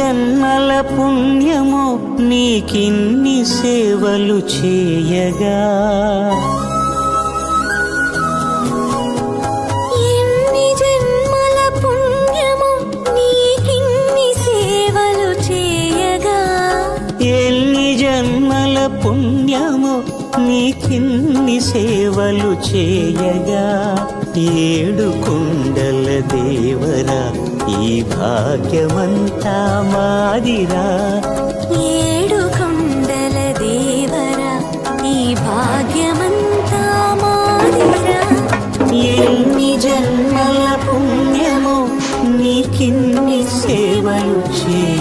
జన్మల పుణ్యమో నీకిన్ని సేవలు చేయగా, ఎన్ని జన్మల పుణ్యమో నీకిన్ని సేవలు చేయగా, ఎన్ని జన్మల పుణ్యమో నీకిన్ని సేవలు చేయగా, ఏడు కొండల దేవరా ఈ భాగ్యమంతా మాదిరా, ఏడు కొండల దేవరా ఈ భాగ్యమంతా మాదిరా, ఎన్ని జన్మల పుణ్యమో నీకిన్ని సేవలు చేయ